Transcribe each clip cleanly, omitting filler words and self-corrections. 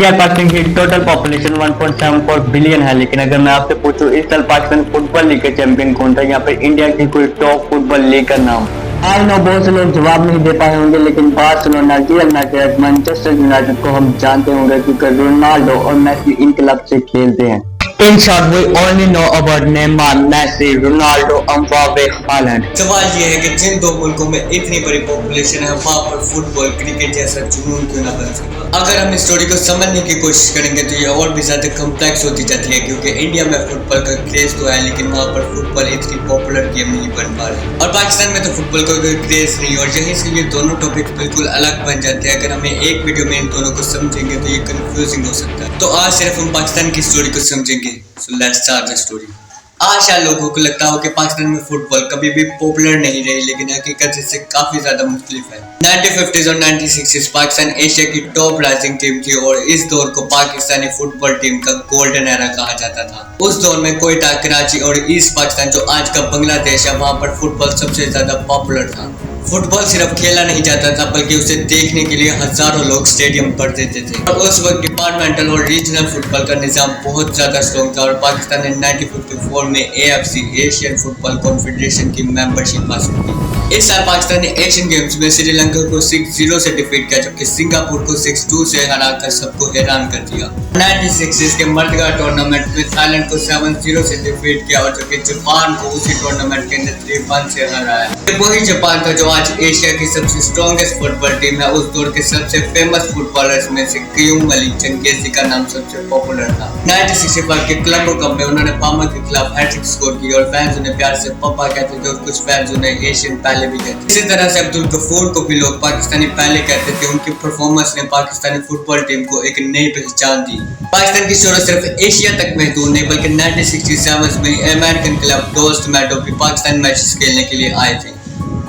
India Pakistan की total population 1.74 billion है, लेकिन अगर मैं आपसे पूछूं इस साल पाकिस्तान फुटबॉल लीग के चैंपियन कौन था, यहाँ पे इंडिया की कोई टॉप फुटबॉल लीग का नाम। आई नो बहुत से लोग जवाब नहीं दे पाए होंगे, लेकिन Barcelona, real Madrid, Manchester United को हम जानते होंगे क्योंकि रोनाल्डो और मेसी इन क्लब से खेलते हैं। In short, we only know about Neymar, Messi, Ronaldo, Mbappe, Haaland. सवाल ये है कि जिन दो मुल्कों में इतनी बड़ी पॉपुलेशन है वहाँ पर फुटबॉल क्रिकेट जैसा जुनून क्यों ना बन सका। अगर हम इस स्टोरी को समझने की कोशिश करेंगे तो ये और भी ज्यादा कम्प्लेक्स होती जाती है, क्योंकि इंडिया में फुटबॉल का क्रेज तो है लेकिन वहाँ पर फुटबॉल इतनी पॉपुलर गेम नहीं बन पा रही, और पाकिस्तान में तो फुटबॉल का कोई क्रेज नहीं, और यहीं से ये दोनों टॉपिक बिल्कुल अलग बन जाते हैं। अगर हमें एक वीडियो में इन दोनों को समझेंगे तो ये कंफ्यूजिंग हो सकता है। तो आज सिर्फ हम पाकिस्तान की स्टोरी को समझेंगे। So let's start the story. आज शायद लोगों को लगता हो कि पाकिस्तान में फुटबॉल कभी भी पॉपुलर नहीं रही, लेकिन हकीकत इससे काफी ज्यादा मुख्तलिफ है। 1950s और 1960s पाकिस्तान एशिया की टॉप राइजिंग टीम थी, और इस दौर को पाकिस्तानी फुटबॉल टीम का गोल्डन एरा कहा जाता था। उस दौर में कोयटा, कराची और ईस्ट पाकिस्तान जो आज का बांग्लादेश है, वहाँ पर फुटबॉल सबसे ज्यादा पॉपुलर था। फुटबॉल सिर्फ खेला नहीं जाता था, बल्कि उसे देखने के लिए हजारों लोग स्टेडियम भर देते थे। और उस वक्त डिपार्टमेंटल और रीजनल फुटबॉल का निजाम बहुत ज्यादा स्ट्रॉन्ग था, और पाकिस्तान ने 1954 में AFC एशियन फुटबॉल कॉन्फेडरेशन की मेंबरशिप हासिल की। इस साल पाकिस्तान ने एशियन गेम्स में श्रीलंका को 6-0 से डिफीट किया, जबकि सिंगापुर को 6-2 से हराकर सबको हैरान कर दिया। 1960s के मर्द का टूर्नामेंट में थाईलैंड को 7-0 से डिफीट किया, और जबकि जापान को उसी टूर्नामेंट के अंदर 3-1 से हराया। वही जापान था जो आज एशिया की सबसे स्ट्रॉन्गेस्ट फुटबॉल टीम है। उस दौर के सबसे फेमस फुटबॉलर्स में से क्यूम अली चंगेजी का नाम सबसे पॉपुलर था। 1965 के कोलंबो कप में उन्होंने पामा के खिलाफ हैट्रिक स्कोर की, और फैंस उन्हें प्यार से पापा कहते थे, और कुछ फैंस उन्हें एशियन पहले भी कहते थे। इसी तरह से अब्दुल गफूर को भी लोग पाकिस्तानी पहले कहते थे। उनकी परफॉर्मेंस ने पाकिस्तानी फुटबॉल टीम को एक नई पहचान दी। पाकिस्तान की शोहरत सिर्फ एशिया तक महदूद नहीं, बल्कि 1967 में अमेरिकन क्लब डोस्ट मैडो भी पाकिस्तान मैचेस खेलने के लिए आए थे।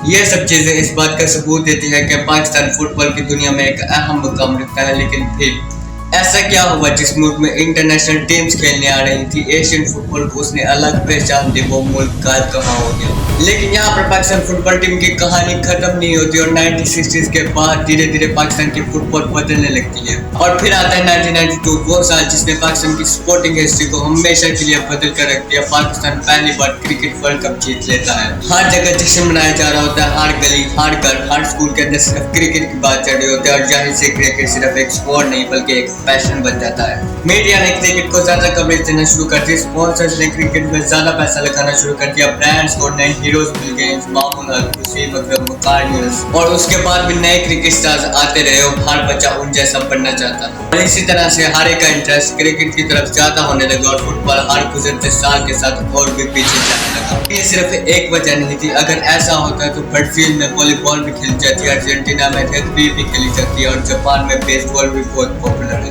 यह सब चीजें इस बात का सबूत देती है कि पाकिस्तान फुटबॉल की दुनिया में एक अहम मुकाम रखता है। लेकिन फिर ऐसा क्या हुआ जिस मुल्क में इंटरनेशनल टीम्स खेलने आ रही थी, एशियन फुटबॉल को उसने अलग पहचान दी, वो मुल्क गायब कहाँ हो गया। लेकिन यहाँ पर पाकिस्तान फुटबॉल टीम की कहानी खत्म नहीं होती, और 1960s के बाद धीरे धीरे पाकिस्तान की फुटबॉल बदलने लगती है। और फिर आता है 1992, वो साल जिसने पाकिस्तान की स्पोर्टिंग हिस्ट्री को हमेशा के लिए बदल कर रख दिया। पाकिस्तान पहली बार क्रिकेट वर्ल्ड कप जीत लेता है। हर जगह जश्न मनाया जा रहा होता है, हर गली, हर घर, हर स्कूल के अंदर सिर्फ क्रिकेट की बात चल रही होती है, और जाहिर से क्रिकेट सिर्फ एक स्पोर्ट नहीं बल्कि एक पैशन बन जाता है। मीडिया ने क्रिकेट को ज्यादा कवरेज देना शुरू कर दी, स्पॉन्सर्स ने क्रिकेट में ज्यादा पैसा लगाना शुरू कर दिया, ब्रांड्स को नए हीरोज मिल गए, मामून हक, वसीम अकरम, वकार यूनुस, और उसके बाद भी नए क्रिकेट स्टार्स आते रहे, और हर बच्चा उन जैसा बनना चाहता था। और इसी तरह से हर एक का इंटरेस्ट क्रिकेट की तरफ ज्यादा होने लगा, और फुटबॉल हर गुजरते साल के साथ और भी पीछे जाने लगा। ये सिर्फ एक वजह नहीं थी। अगर ऐसा होता तो ब्राजील में वॉलीबॉल भी खेली जाती है, अर्जेंटीना में रग्बी भी खेली जाती है, और जापान में बेसबॉल भी बहुत पॉपुलर है।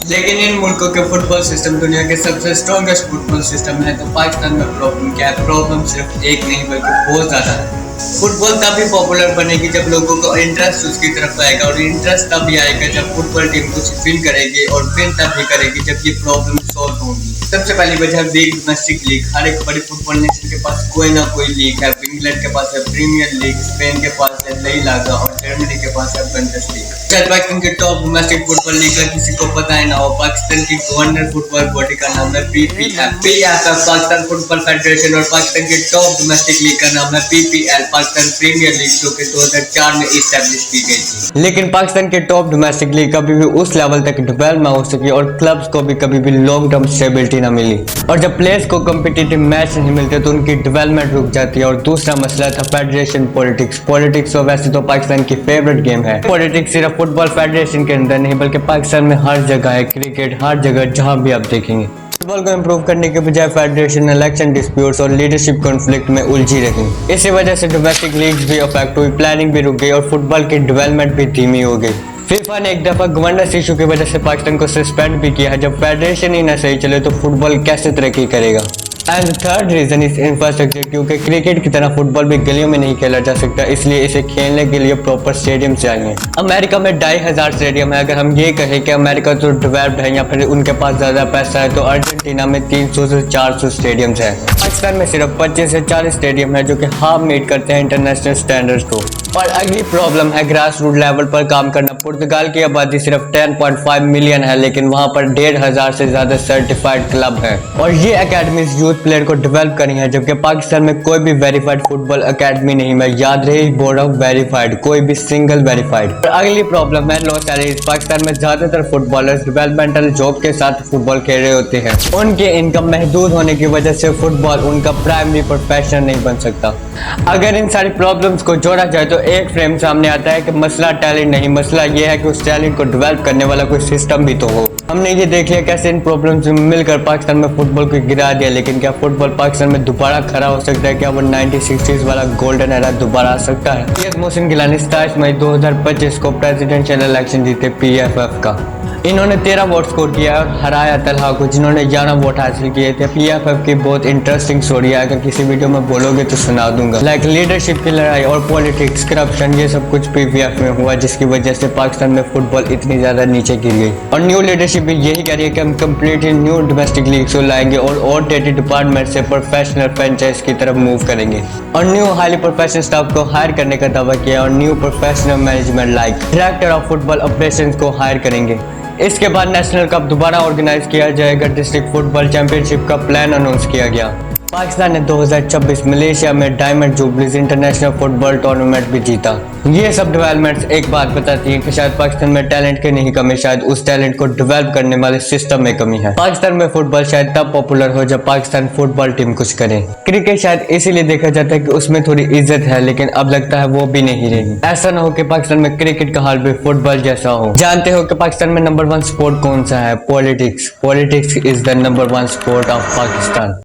लेकिन इन मुल्कों के फुटबॉल सिस्टम दुनिया के सबसे स्ट्रॉन्गेस्ट फुटबॉल सिस्टम है। तो पाकिस्तान में प्रॉब्लम क्या है? प्रॉब्लम सिर्फ एक नहीं बल्कि बहुत ज्यादा है। फुटबॉल तभी पॉपुलर बनेगी जब लोगों को इंटरेस्ट उसकी तरफ आएगा, और इंटरेस्ट तभी आएगा जब फुटबॉल टीम कुछ विन करेगी, और विन तभी करेगी जब ये प्रॉब्लम सॉल्व होगी। सबसे पहली वजह वीक डोमेस्टिक लीग। हर एक बड़ी फुटबॉल नेशन के पास कोई ना कोई लीग है। इंग्लैंड के पास है प्रीमियर लीग, स्पेन के पास है ला लीगा, और जर्मनी के पास है बुंदेसलीगा। शायद पाकिस्तान के टॉप डोमेस्टिक फुटबॉल लीग का किसी को पता ही ना हो। पाकिस्तान की गवर्नर फुटबॉल बॉडी का नाम है PPF, पाकिस्तान फुटबॉल फेडरेशन, और पाकिस्तान के टॉप डोमेस्टिक लीग का नाम है PPL, पाकिस्तान प्रीमियर लीग, जो कि 2004 में इस्टेब्लिश की गई थी। लेकिन पाकिस्तान के टॉप डोमेस्टिक लीग कभी भी उस लेवल तक डेवलप ना हो सकी, और क्लब्स को भी कभी भी लॉन्ग टर्म स्टेबिलिटी ना मिली, और जब प्लेयर्स को कम्पिटिटिव मैच नहीं मिलते तो उनकी डेवलपमेंट रुक जाती है। और दूसरा मसला था फेडरेशन पॉलिटिक्स। पॉलिटिक्स तो वैसे तो पाकिस्तान की फेवरेट गेम है। पॉलिटिक्स सिर्फ फुटबॉल फेडरेशन के अंदर नहीं बल्कि पाकिस्तान में हर जगह है। क्रिकेट हर जगह जहां भी आप देखेंगे। फुटबॉल को इम्प्रूव करने के बजाय फेडरेशन इलेक्शन डिस्प्यूट्स और लीडरशिप कॉन्फ्लिक्ट में उलझी रही। इसी वजह से डोमेस्टिक लीग्स भी अफेक्ट हुई, प्लानिंग भी रुक गई, और फुटबॉल की डेवलपमेंट भी धीमी हो गई। फीफा ने एक दफा गवर्नेंस इशू की वजह से पाकिस्तान को सस्पेंड भी किया है। जब फेडरेशन ही ना सही चले तो फुटबॉल कैसे तरक्की करेगा। And third reason is infrastructure, क्योंकि क्रिकेट की तरह फुटबॉल भी गलियों में नहीं खेला जा सकता, इसलिए इसे खेलने के लिए प्रॉपर स्टेडियम चाहिए। अमेरिका में 2500 स्टेडियम है। अगर हम ये कहें कि अमेरिका तो डेवलप्ड है या फिर उनके पास ज्यादा पैसा है, तो अर्जेंटीना में 300 से 400 स्टेडियम्स है। पाकिस्तान में सिर्फ 25 से 40 स्टेडियम है, जो कि हाफ मीट करते हैं इंटरनेशनल स्टैंडर्ड्स को। और अगली प्रॉब्लम है ग्रास रूट लेवल पर काम करना। पुर्तगाल की आबादी सिर्फ 10.5 मिलियन है, लेकिन वहां पर 1500 से ज्यादा सर्टिफाइड क्लब है और ये अकेडमीज यूथ प्लेयर को डेवलप करी है, जबकि पाकिस्तान में कोई भी वेरीफाइड फुटबॉल अकेडमी नहीं। मैं याद रहे बोल रहा हूँ वेरीफाइड, कोई भी सिंगल वेरीफाइड। और अगली प्रॉब्लम है लो सैलरीज। पाकिस्तान में ज्यादातर फुटबॉलर्स डेवलपमेंटल जॉब के साथ फुटबॉल खेल रहे होते हैं। उनके इनकम महदूद होने की वजह से फुटबॉल उनका प्राइमरी प्रोफेशन नहीं बन सकता। अगर इन सारी प्रॉब्लम्स को जोड़ा जाए तो एक फ्रेम सामने आता है कि मसला टैलेंट नहीं, मसला यह है कि उस टैलेंट को डेवलप करने वाला कोई सिस्टम भी तो हो। हमने ये देख लिया कैसे इन प्रॉब्लम्स में मिलकर पाकिस्तान में फुटबॉल को गिरा दिया, लेकिन क्या फुटबॉल पाकिस्तान में दोबारा खड़ा हो सकता है? क्या वो 1960s वाला गोल्डन एरा दोबारा आ सकता है? सैयद मोहसिन गिलानी 27 मई 2025 को प्रेसिडेंशियल इलेक्शन जीते PFF का। इन्होंने 13 वोट स्कोर किया और हराया तलहा को, जिन्होंने 11 वोट हासिल किए थे। PFF की बहुत इंटरेस्टिंग स्टोरी है, अगर किसी वीडियो में बोलोगे तो सुना दूंगा। लाइक लीडरशिप की लड़ाई और पॉलिटिक्स, करप्शन, ये सब कुछ PFF में हुआ, जिसकी वजह से पाकिस्तान में फुटबॉल इतनी ज्यादा नीचे गिर गई। और न्यू लीडरशिप भी यही कह रही है कि हम कम्प्लीटली न्यू डोमेस्टिक लीग को लाएंगे और आउटडेटेड डिपार्टमेंट से प्रोफेशनल फ्रेंचाइज की तरफ मूव करेंगे और न्यू हाईली प्रोफेशनल स्टाफ को हायर करने का दावा किया और new professional management like director of football operations को हायर करेंगे। इसके बाद नेशनल कप दोबारा ऑर्गेनाइज किया जाएगा। डिस्ट्रिक्ट फुटबॉल चैंपियनशिप का प्लान अनाउंस किया गया। पाकिस्तान ने 2026 मलेशिया में डायमंड जुबलीज इंटरनेशनल फुटबॉल टूर्नामेंट भी जीता। ये सब डेवलपमेंट्स एक बात बताती हैं कि शायद पाकिस्तान में टैलेंट की नहीं कमी, शायद उस टैलेंट को डेवलप करने वाले सिस्टम में कमी है। पाकिस्तान में फुटबॉल शायद तब पॉपुलर हो जब पाकिस्तान फुटबॉल टीम कुछ करे। क्रिकेट शायद इसीलिए देखा जाता है कि उसमें थोड़ी इज्जत है, लेकिन अब लगता है वो भी नहीं रही। ऐसा ना हो कि पाकिस्तान में क्रिकेट का हाल भी फुटबॉल जैसा हो। जानते हो कि पाकिस्तान में नंबर 1 स्पोर्ट कौन सा है? Politics. Politics is the number 1 sport of Pakistan.